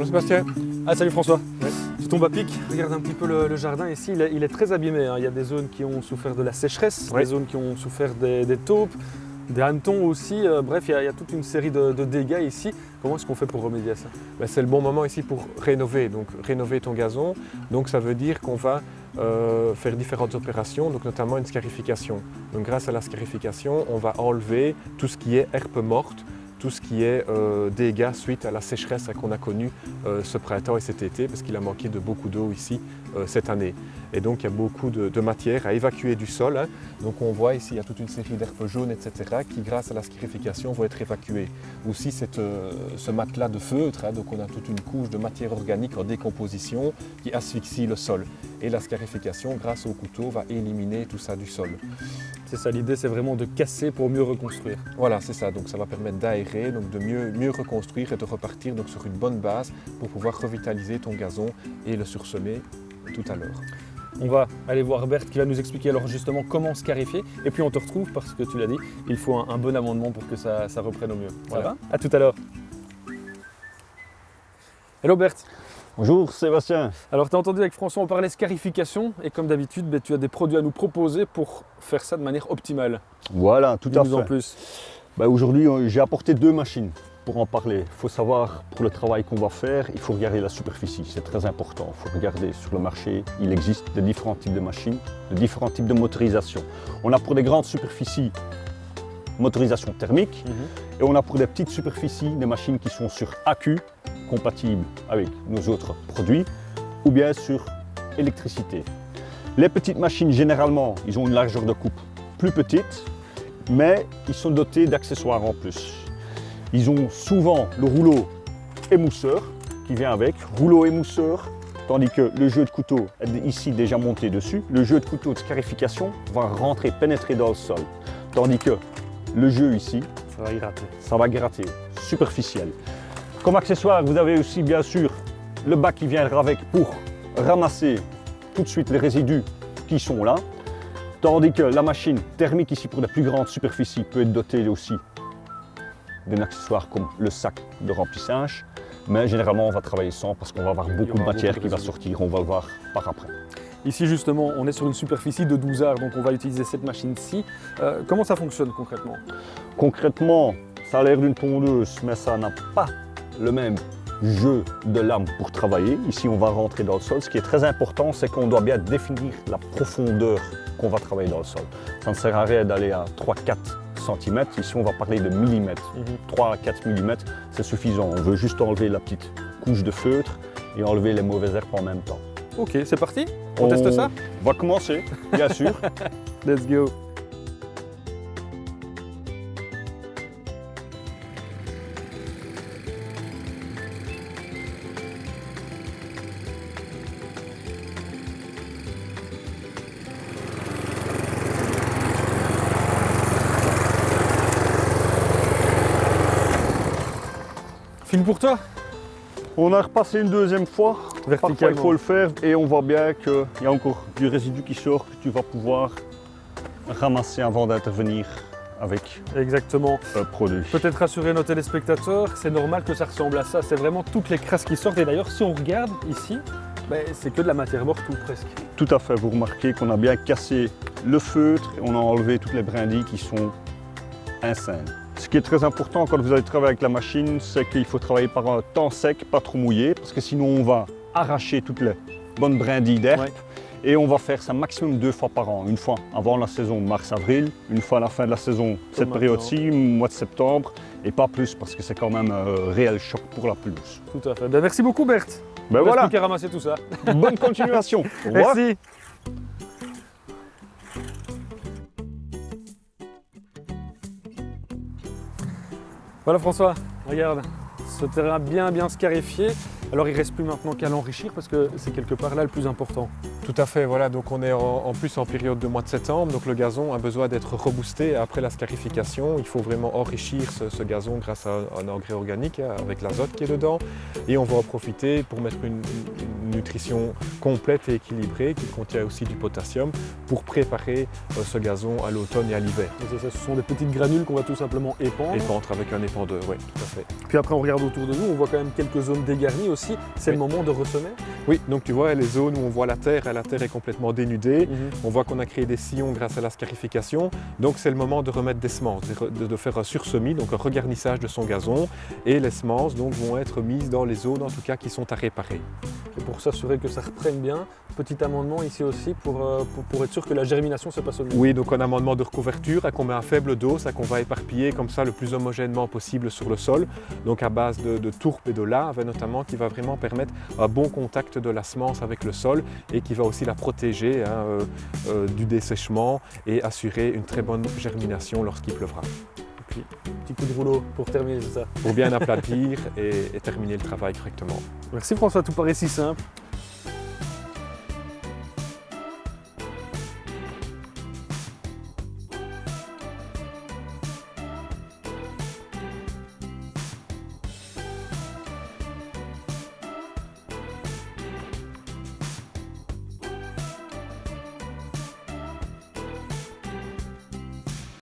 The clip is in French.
Bonjour Sébastien. Ah, salut François. Ouais. Tu tombes à pic, regarde un petit peu le jardin ici, il est très abîmé, hein. Il y a des zones qui ont souffert de la sécheresse, Ouais. des zones qui ont souffert des taupes, des hannetons aussi, bref il y a toute une série de dégâts ici. Comment est-ce qu'on fait pour remédier à ça? C'est le bon moment ici pour rénover, donc rénover ton gazon. Donc ça veut dire qu'on va faire différentes opérations, donc notamment une scarification. Donc grâce à la scarification, on va enlever tout ce qui est herbe morte, tout ce qui est dégâts suite à la sécheresse qu'on a connue ce printemps et cet été, parce qu'il a manqué de beaucoup d'eau ici cette année. Et donc il y a beaucoup de matière à évacuer du sol, hein. Donc on voit ici, il y a toute une série d'herbes jaunes, etc., qui grâce à la scarification vont être évacuées. Aussi ce matelas de feutre, hein, donc on a toute une couche de matière organique en décomposition qui asphyxie le sol. Et la scarification, grâce au couteau, va éliminer tout ça du sol. C'est ça, l'idée c'est vraiment de casser pour mieux reconstruire. Voilà, c'est ça. Donc ça va permettre d'aérer, donc de mieux reconstruire et de repartir donc sur une bonne base pour pouvoir revitaliser ton gazon et le sursemer tout à l'heure. On va aller voir Berthe qui va nous expliquer alors justement comment scarifier. Et puis on te retrouve parce que tu l'as dit, il faut un bon amendement pour que ça reprenne au mieux. Voilà. Ça va? À tout à l'heure. Hello Berthe. Bonjour Sébastien. Alors tu as entendu avec François, on parlait scarification et comme d'habitude, tu as des produits à nous proposer pour faire ça de manière optimale. Voilà, tout à Dis-nous en fait. plus. Aujourd'hui, j'ai apporté 2 machines pour en parler. Il faut savoir, pour le travail qu'on va faire, il faut regarder la superficie, c'est très important. Il faut regarder sur le marché, il existe de différents types de machines, de différents types de motorisation. On a pour des grandes superficies, motorisation thermique, et on a pour des petites superficies, des machines qui sont sur accu, compatibles avec nos autres produits, ou bien sur électricité. Les petites machines, généralement, ils ont une largeur de coupe plus petite, mais ils sont dotés d'accessoires en plus. Ils ont souvent le rouleau émousseur qui vient avec, rouleau émousseur, tandis que le jeu de couteau est ici déjà monté dessus. Le jeu de couteau de scarification va rentrer, pénétrer dans le sol, tandis que le jeu ici, Ça va y rater. ça va gratter, superficiel. Comme accessoire, vous avez aussi bien sûr le bac qui viendra avec pour ramasser tout de suite les résidus qui sont là. Tandis que la machine thermique ici pour de plus grandes superficies peut être dotée aussi d'un accessoire comme le sac de remplissage. Mais généralement on va travailler sans parce qu'on va avoir beaucoup de aura matière beaucoup qui de va résidus. sortir, on va le voir par après. Ici justement, on est sur une superficie de 12 arts, donc on va utiliser cette machine-ci. Comment ça fonctionne concrètement? Concrètement, ça a l'air d'une tondeuse, mais ça n'a pas le même jeu de lame pour travailler. Ici, on va rentrer dans le sol. Ce qui est très important, c'est qu'on doit bien définir la profondeur qu'on va travailler dans le sol. Ça ne sert à rien d'aller à 3-4 cm. Ici, on va parler de millimètres. 3 à 4 mm, c'est suffisant. On veut juste enlever la petite couche de feutre et enlever les mauvaises herbes en même temps. Ok, c'est parti. On teste ça? On va commencer, bien sûr. Let's go. File pour toi? On a repassé une deuxième fois. Parfois, il Verticalement. faut le faire et on voit bien qu'il y a encore du résidu qui sort que tu vas pouvoir ramasser avant d'intervenir avec Exactement. le produit. Peut-être rassurer nos téléspectateurs, c'est normal que ça ressemble à ça. C'est vraiment toutes les crasses qui sortent. Et d'ailleurs, si on regarde ici, c'est que de la matière morte ou presque. Tout à fait, vous remarquez qu'on a bien cassé le feutre et on a enlevé toutes les brindilles qui sont insaines. Ce qui est très important quand vous allez travailler avec la machine, c'est qu'il faut travailler par un temps sec, pas trop mouillé, parce que sinon on va arracher toutes les bonnes brindilles d'herbe. Ouais. Et on va faire ça maximum 2 fois par an. Une fois avant la saison mars-avril, une fois à la fin de la saison, cette maintenant. période-ci, mois de septembre, et pas plus parce que c'est quand même un réel choc pour la pelouse. Tout à fait. Merci beaucoup Berthe. Ben On reste voilà, plus qu'à ramasser tout ça. bonne continuation. Au revoir. Merci. Voilà François, regarde, ce terrain bien scarifié. Alors il ne reste plus maintenant qu'à l'enrichir parce que c'est quelque part là le plus important. Tout à fait, voilà, donc on est en plus en période de mois de septembre, donc le gazon a besoin d'être reboosté. Après la scarification, il faut vraiment enrichir ce gazon grâce à un engrais organique, hein, avec l'azote qui est dedans. Et on va en profiter pour mettre une nutrition complète et équilibrée qui contient aussi du potassium pour préparer ce gazon à l'automne et à l'hiver. Ce sont des petites granules qu'on va tout simplement épandre. Épandre avec un épandeur, oui, tout à fait. Puis après on regarde autour de nous, on voit quand même quelques zones dégarnies aussi. C'est Oui. le moment de ressemer. Oui, donc tu vois les zones où on voit la terre est complètement dénudée. On voit qu'on a créé des sillons grâce à la scarification. Donc c'est le moment de remettre des semences, de faire un sursemis, donc un regarnissage de son gazon. Et les semences donc, vont être mises dans les zones en tout cas qui sont à réparer. Et pour s'assurer que ça reprenne bien, petit amendement ici aussi pour être sûr que la germination se passe au mieux. Oui, donc un amendement de recouverture qu'on met à faible dose, qu'on va éparpiller comme ça le plus homogènement possible sur le sol. Donc à base de tourbe et de lave notamment, qui va vraiment permettre un bon contact de la semence avec le sol et qui va aussi la protéger du dessèchement et assurer une très bonne germination lorsqu'il pleuvra. Et puis, petit coup de rouleau pour terminer, c'est ça. Pour bien aplatir et terminer le travail correctement. Merci François, tout paraît si simple.